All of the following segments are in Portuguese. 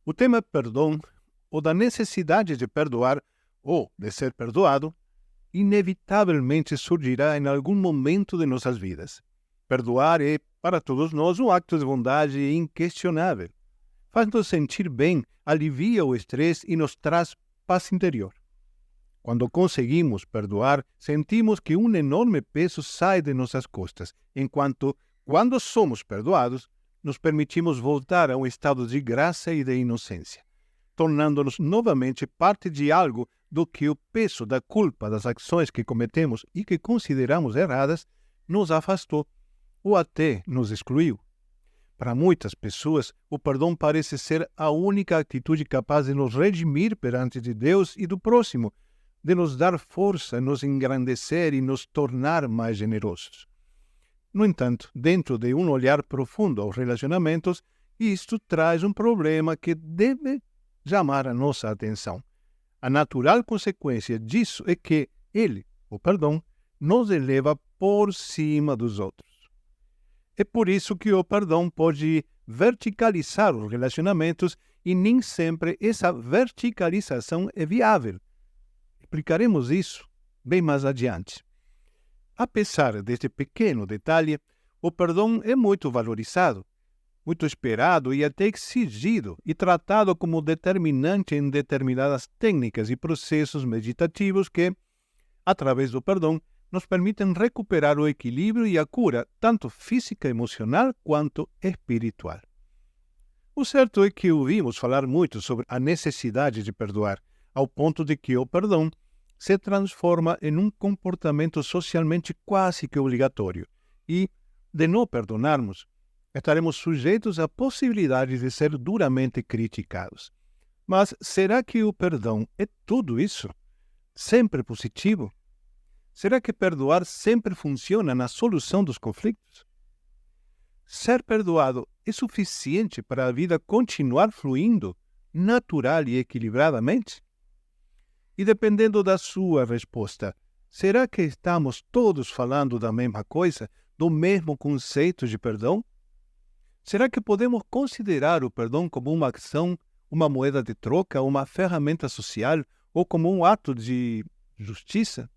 O tema perdão, ou da necessidade de perdoar, ou de ser perdoado, inevitavelmente surgirá em algum momento de nossas vidas. Perdoar é, para todos nós, um acto de bondade inquestionável. Faz-nos sentir bem, alivia o estresse e nos traz paz interior. Quando conseguimos perdoar, sentimos que um enorme peso sai de nossas costas, enquanto, quando somos perdoados, nos permitimos voltar a um estado de graça e de inocência, tornando-nos novamente parte de algo do que o peso da culpa das ações que cometemos e que consideramos erradas nos afastou ou até nos excluiu. Para muitas pessoas, o perdão parece ser a única atitude capaz de nos redimir perante de Deus e do próximo, de nos dar força, nos engrandecer e nos tornar mais generosos. No entanto, dentro de um olhar profundo aos relacionamentos, isto traz um problema que deve chamar a nossa atenção. A natural consequência disso é que ele, o perdão, nos eleva por cima dos outros. É por isso que o perdão pode verticalizar os relacionamentos e nem sempre essa verticalização é viável. Explicaremos isso bem mais adiante. Apesar deste pequeno detalhe, o perdão é muito valorizado, muito esperado e até exigido e tratado como determinante em determinadas técnicas e processos meditativos que, através do perdão, nos permitem recuperar o equilíbrio e a cura, tanto física, emocional quanto espiritual. O certo é que ouvimos falar muito sobre a necessidade de perdoar, ao ponto de que o perdão se transforma em um comportamento socialmente quase que obrigatório e, de não perdonarmos, estaremos sujeitos à possibilidade de ser duramente criticados. Mas será que o perdão é tudo isso? Sempre positivo? Será que perdoar sempre funciona na solução dos conflitos? Ser perdoado é suficiente para a vida continuar fluindo natural e equilibradamente? E dependendo da sua resposta, será que estamos todos falando da mesma coisa, do mesmo conceito de perdão? Será que podemos considerar o perdão como uma ação, uma moeda de troca, uma ferramenta social ou como um ato de justiça?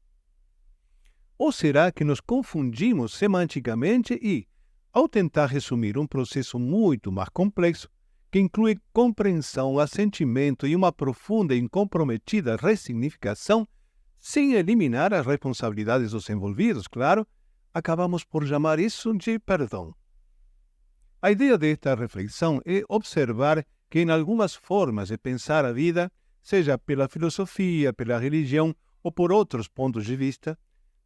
Ou será que nos confundimos semanticamente e, ao tentar resumir um processo muito mais complexo, que inclui compreensão, assentimento e uma profunda e comprometida ressignificação, sem eliminar as responsabilidades dos envolvidos, claro, acabamos por chamar isso de perdão. A ideia desta reflexão é observar que em algumas formas de pensar a vida, seja pela filosofia, pela religião ou por outros pontos de vista,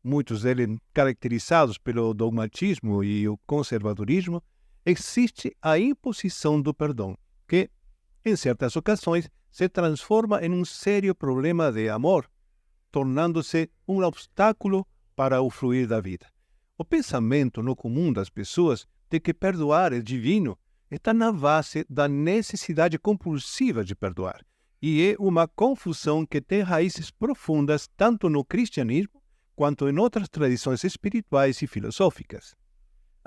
muitos deles caracterizados pelo dogmatismo e o conservadorismo, existe a imposição do perdão, que, em certas ocasiões, se transforma em um sério problema de amor, tornando-se um obstáculo para o fluir da vida. O pensamento no comum das pessoas de que perdoar é divino está na base da necessidade compulsiva de perdoar, e é uma confusão que tem raízes profundas tanto no cristianismo quanto em outras tradições espirituais e filosóficas.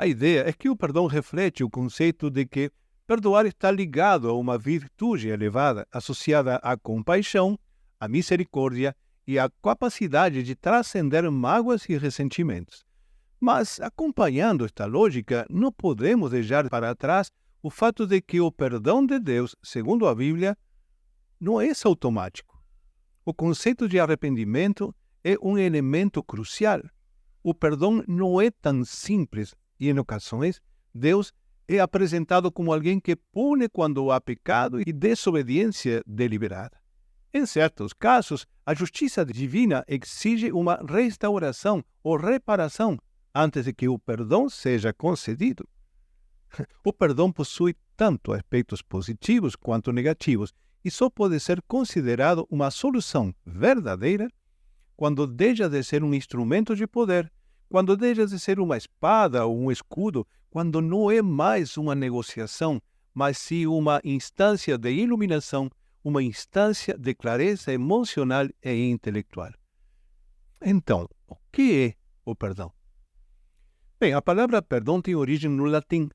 A ideia é que o perdão reflete o conceito de que perdoar está ligado a uma virtude elevada associada à compaixão, à misericórdia e à capacidade de transcender mágoas e ressentimentos. Mas, acompanhando esta lógica, não podemos deixar para trás o fato de que o perdão de Deus, segundo a Bíblia, não é automático. O conceito de arrependimento é um elemento crucial. O perdão não é tão simples e, em ocasiões, Deus é apresentado como alguém que pune quando há pecado e desobediência deliberada. Em certos casos, a justiça divina exige uma restauração ou reparação antes de que o perdão seja concedido. O perdão possui tanto aspectos positivos quanto negativos e só pode ser considerado uma solução verdadeira quando deixa de ser um instrumento de poder, quando deixa de ser uma espada ou um escudo, quando não é mais uma negociação, mas sim uma instância de iluminação, uma instância de clareza emocional e intelectual. Então, o que é o perdão? Bem, a palavra perdão tem origem no latim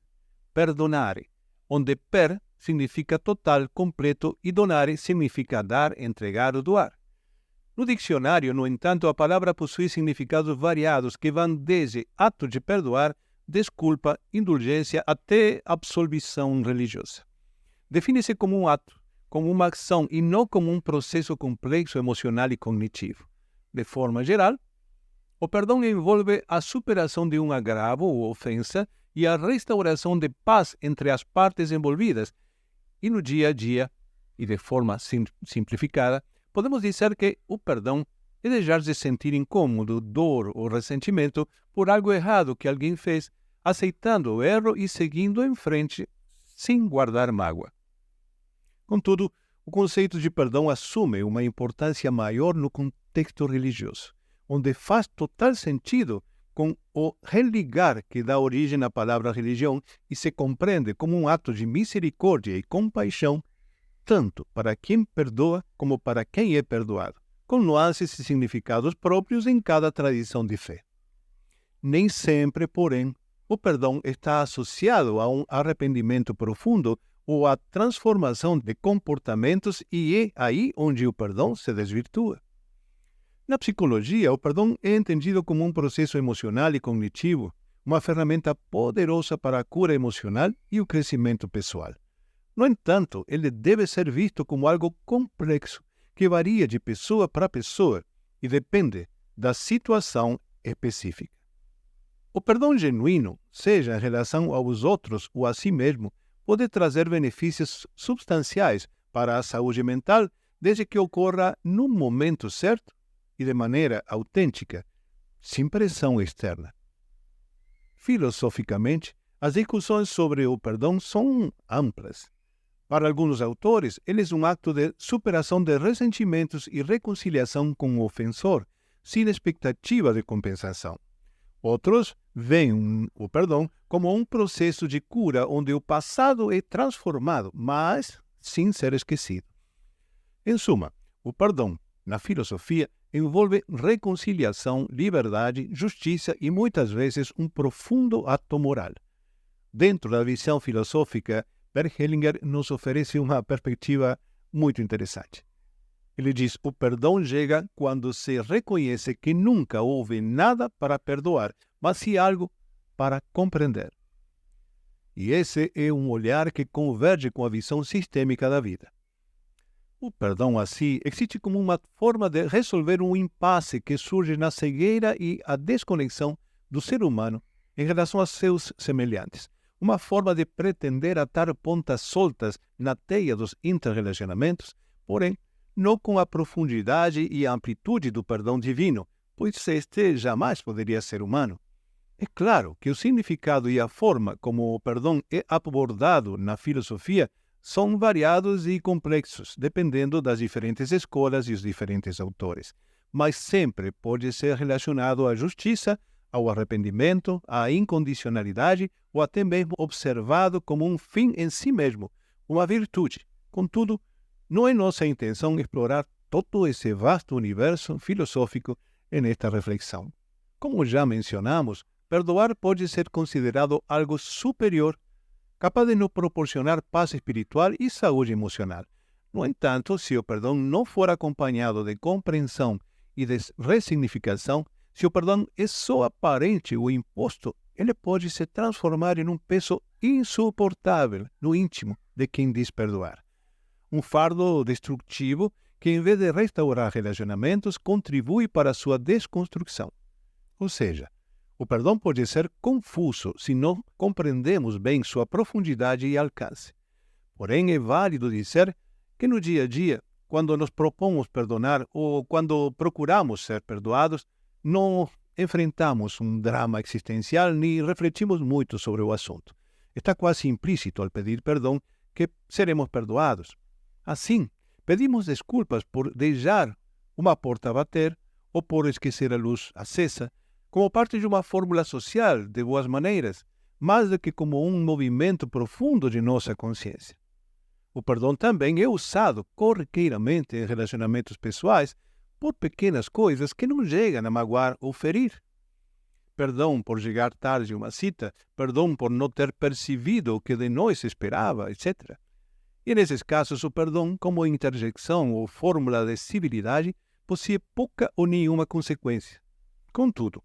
perdonare, onde per significa total, completo e donare significa dar, entregar ou doar. No dicionário, no entanto, a palavra possui significados variados que vão desde ato de perdoar, desculpa, indulgência até absolvição religiosa. Define-se como um ato, como uma ação e não como um processo complexo emocional e cognitivo. De forma geral, o perdão envolve a superação de um agravo ou ofensa e a restauração de paz entre as partes envolvidas. E no dia a dia, e de forma simplificada, podemos dizer que o perdão é deixar de sentir incômodo, dor ou ressentimento por algo errado que alguém fez, aceitando o erro e seguindo em frente sem guardar mágoa. Contudo, o conceito de perdão assume uma importância maior no contexto religioso, onde faz total sentido com o religar que dá origem à palavra religião e se compreende como um ato de misericórdia e compaixão, tanto para quem perdoa como para quem é perdoado, com nuances e significados próprios em cada tradição de fé. Nem sempre, porém, o perdão está associado a um arrependimento profundo ou à transformação de comportamentos e é aí onde o perdão se desvirtua. Na psicologia, o perdão é entendido como um processo emocional e cognitivo, uma ferramenta poderosa para a cura emocional e o crescimento pessoal. No entanto, ele deve ser visto como algo complexo, que varia de pessoa para pessoa e depende da situação específica. O perdão genuíno, seja em relação aos outros ou a si mesmo, pode trazer benefícios substanciais para a saúde mental desde que ocorra no momento certo e de maneira autêntica, sem pressão externa. Filosoficamente, as discussões sobre o perdão são amplas. Para alguns autores, ele é um ato de superação de ressentimentos e reconciliação com o ofensor, sem expectativa de compensação. Outros veem o perdão como um processo de cura onde o passado é transformado, mas sem ser esquecido. Em suma, o perdão, na filosofia, envolve reconciliação, liberdade, justiça e muitas vezes um profundo ato moral. Dentro da visão filosófica, Bert Hellinger nos oferece uma perspectiva muito interessante. Ele diz: o perdão chega quando se reconhece que nunca houve nada para perdoar, mas sim algo para compreender. E esse é um olhar que converge com a visão sistêmica da vida. O perdão, assim, existe como uma forma de resolver um impasse que surge na cegueira e a desconexão do ser humano em relação a seus semelhantes. Uma forma de pretender atar pontas soltas na teia dos interrelacionamentos, porém, não com a profundidade e a amplitude do perdão divino, pois este jamais poderia ser humano. É claro que o significado e a forma como o perdão é abordado na filosofia são variados e complexos, dependendo das diferentes escolas e os diferentes autores, mas sempre pode ser relacionado à justiça, ao arrependimento, à incondicionalidade ou até mesmo observado como um fim em si mesmo, uma virtude. Contudo, não é nossa intenção explorar todo esse vasto universo filosófico nesta reflexão. Como já mencionamos, perdoar pode ser considerado algo superior, capaz de nos proporcionar paz espiritual e saúde emocional. No entanto, se o perdão não for acompanhado de compreensão e de ressignificação, se o perdão é só aparente ou imposto, ele pode se transformar em um peso insuportável no íntimo de quem diz perdoar. Um fardo destrutivo que, em vez de restaurar relacionamentos, contribui para a sua desconstrução. Ou seja, o perdão pode ser confuso se não compreendemos bem sua profundidade e alcance. Porém, é válido dizer que no dia a dia, quando nos propomos perdonar ou quando procuramos ser perdoados, não enfrentamos um drama existencial nem refletimos muito sobre o assunto. Está quase implícito ao pedir perdão que seremos perdoados. Assim, pedimos desculpas por deixar uma porta bater ou por esquecer a luz acesa, como parte de uma fórmula social de boas maneiras, mais do que como um movimento profundo de nossa consciência. O perdão também é usado corriqueiramente em relacionamentos pessoais por pequenas coisas que não chegam a magoar ou ferir. Perdão por chegar tarde a uma cita, perdão por não ter percebido o que de nós esperava, etc. E nesses casos, o perdão, como interjeição ou fórmula de civilidade, possui pouca ou nenhuma consequência. Contudo,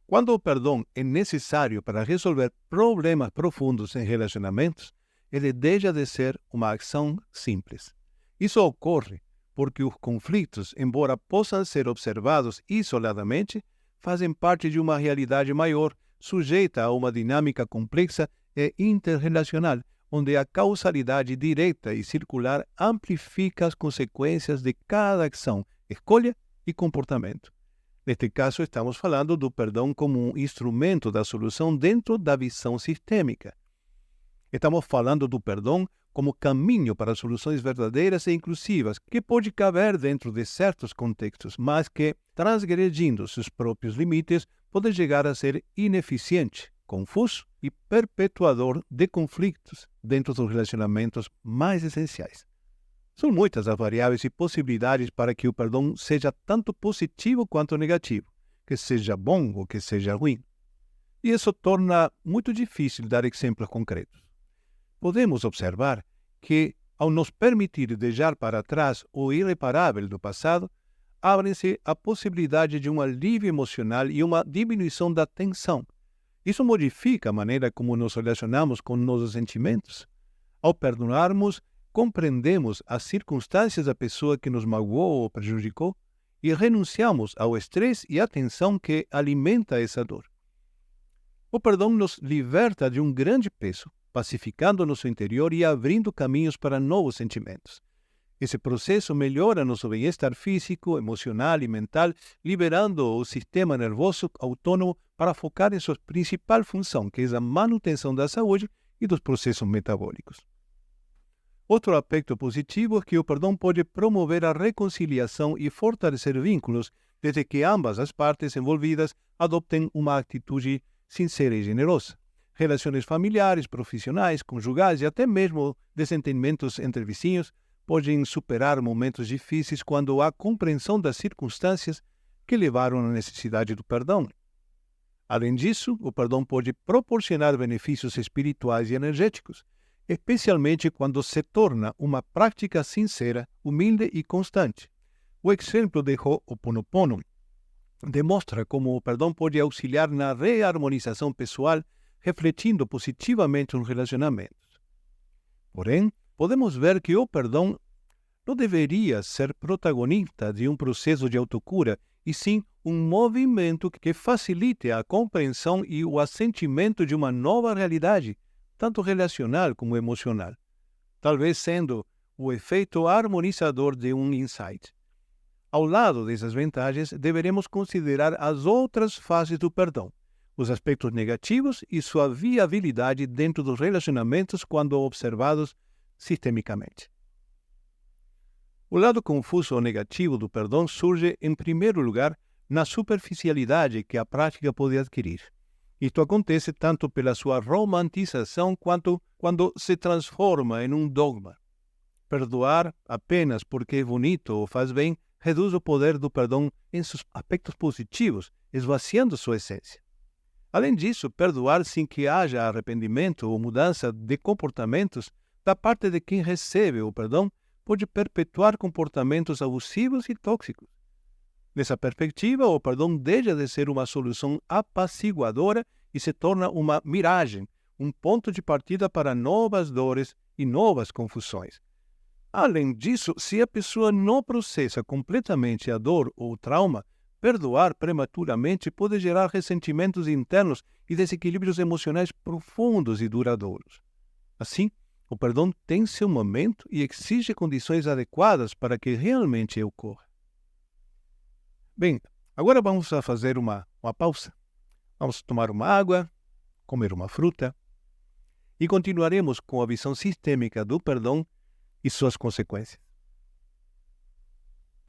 quando o perdão é necessário para resolver problemas profundos em relacionamentos, ele deixa de ser uma ação simples. Isso ocorre porque os conflitos, embora possam ser observados isoladamente, fazem parte de uma realidade maior, sujeita a uma dinâmica complexa e interrelacional, onde a causalidade direta e circular amplifica as consequências de cada ação, escolha e comportamento. Neste caso, estamos falando do perdão como um instrumento da solução dentro da visão sistêmica. Estamos falando do perdão como caminho para soluções verdadeiras e inclusivas, que pode caber dentro de certos contextos, mas que, transgredindo seus próprios limites, pode chegar a ser ineficiente, confuso e perpetuador de conflitos dentro dos relacionamentos mais essenciais. São muitas as variáveis e possibilidades para que o perdão seja tanto positivo quanto negativo, que seja bom ou que seja ruim. E isso torna muito difícil dar exemplos concretos. Podemos observar que, ao nos permitir deixar para trás o irreparável do passado, abre-se a possibilidade de um alívio emocional e uma diminuição da tensão. Isso modifica a maneira como nos relacionamos com nossos sentimentos. Ao perdonarmos, compreendemos as circunstâncias da pessoa que nos magoou ou prejudicou e renunciamos ao estresse e à tensão que alimenta essa dor. O perdão nos liberta de um grande peso, pacificando nosso interior e abrindo caminhos para novos sentimentos. Esse processo melhora nosso bem-estar físico, emocional e mental, liberando o sistema nervoso autônomo para focar em sua principal função, que é a manutenção da saúde e dos processos metabólicos. Outro aspecto positivo é que o perdão pode promover a reconciliação e fortalecer vínculos, desde que ambas as partes envolvidas adoptem uma atitude sincera e generosa. Relações familiares, profissionais, conjugais e até mesmo desentendimentos entre vizinhos podem superar momentos difíceis quando há compreensão das circunstâncias que levaram à necessidade do perdão. Além disso, o perdão pode proporcionar benefícios espirituais e energéticos, especialmente quando se torna uma prática sincera, humilde e constante. O exemplo de Ho'oponopono demonstra como o perdão pode auxiliar na reharmonização pessoal, refletindo positivamente nos relacionamentos. Porém, podemos ver que o perdão não deveria ser protagonista de um processo de autocura, e sim um movimento que facilite a compreensão e o assentimento de uma nova realidade, tanto relacional como emocional, talvez sendo o efeito harmonizador de um insight. Ao lado dessas vantagens, deveremos considerar as outras fases do perdão, os aspectos negativos e sua viabilidade dentro dos relacionamentos quando observados sistemicamente. O lado confuso ou negativo do perdão surge, em primeiro lugar, na superficialidade que a prática pode adquirir. Isto acontece tanto pela sua romantização quanto quando se transforma em um dogma. Perdoar apenas porque é bonito ou faz bem reduz o poder do perdão em seus aspectos positivos, esvaziando sua essência. Além disso, perdoar sem que haja arrependimento ou mudança de comportamentos da parte de quem recebe o perdão pode perpetuar comportamentos abusivos e tóxicos. Nessa perspectiva, o perdão deixa de ser uma solução apaciguadora e se torna uma miragem, um ponto de partida para novas dores e novas confusões. Além disso, se a pessoa não processa completamente a dor ou o trauma, perdoar prematuramente pode gerar ressentimentos internos e desequilíbrios emocionais profundos e duradouros. Assim, o perdão tem seu momento e exige condições adequadas para que realmente ocorra. Bem, agora vamos fazer uma pausa. Vamos tomar uma água, comer uma fruta e continuaremos com a visão sistêmica do perdão e suas consequências.